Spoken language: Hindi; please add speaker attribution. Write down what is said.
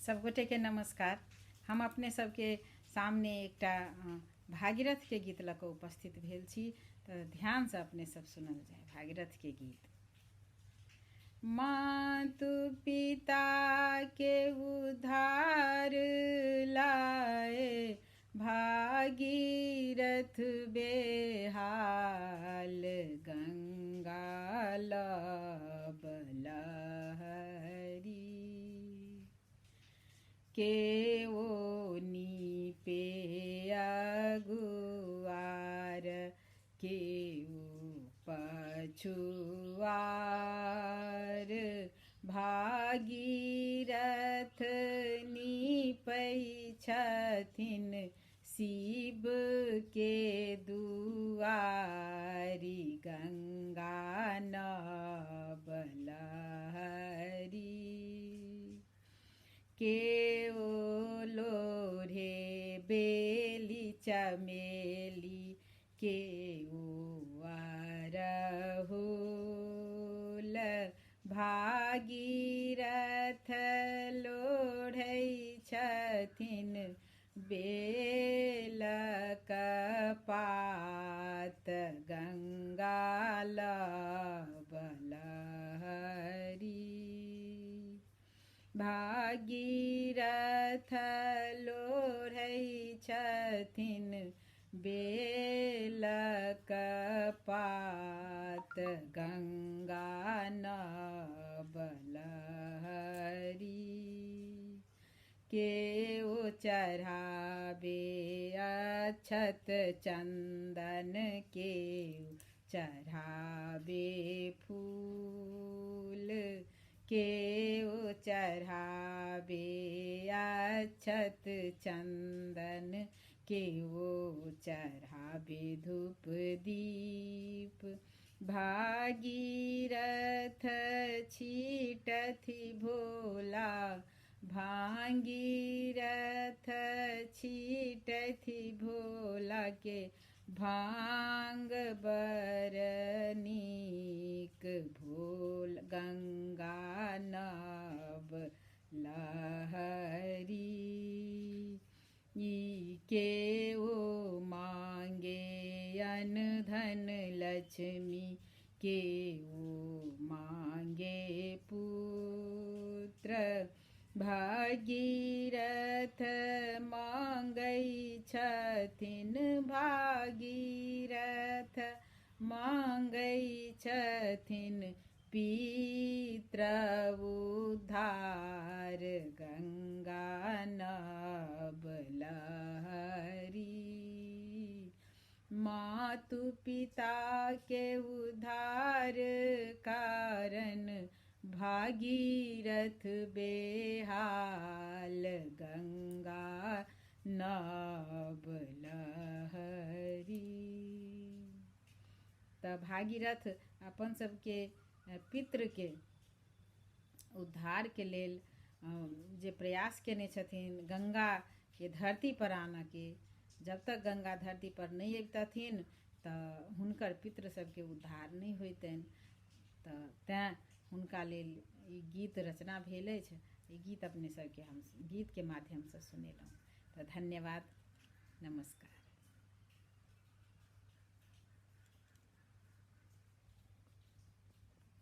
Speaker 1: सबगोटे के नमस्कार। हम अपने सबके सामने एकटा भागीरथ के गीत लऽ कऽ उपस्थित भेल छी, तऽ ध्यान से अपने सब सुनल जाए भागीरथ के गीत। मातु पिता के उद्धार लाए भागीरथ बेहाल, गंगा लब लहरी के ओनी पे अगुआर के पछुआर, भागीरथ नीपै छथिन शिव के दुआरी, गंगा नब लहरी के ओ लोढ़े बेली चमेली के ओ अरहुल, भागीरथ लोढ़ै छथिन बेलक पात, गंगा लब लहरी भागीरथ लोढ़ै छथिन बेलक पात, गंगा नब लहरी के ओ चढ़ाबे अक्षत चंदन के चढ़ाबे फूल के ओ चढ़ाबे अक्षत चंदन के ओ चढ़ाबे धूप दीप, भागीरथ छीटथि भोला भागीरथ छीटथि भोला के भांग बर नीक भोल, गंगा नब लहरी के ओ मांगे अन धन लक्ष्मी के ओ मांगे पुत्र, भागीरथ मांगै छथिन भागीरथ मांगै छथिन पित्र उद्धार, गंगा नब लहरी मातु पिता के उद्धार कारण भागीरथ बेहाल, गंगा नब लहरी। तऽ भागीरथ अपन सबके पितृ के उद्धार के लेल जे प्रयास केने छथिन गंगा के धरती पर आनऽ के, जब तक गंगा धरती पर नहीं अबितथिन तऽ हुनकर पितृ सबके उद्धार नहीं होइतनि, तऽ तैं हुनका लेल ई गीत रचना भेल अछि। ई गीत अपने सबके हम गीत के माध्यम से सुनेलहुँ। तऽ धन्यवाद, नमस्कार।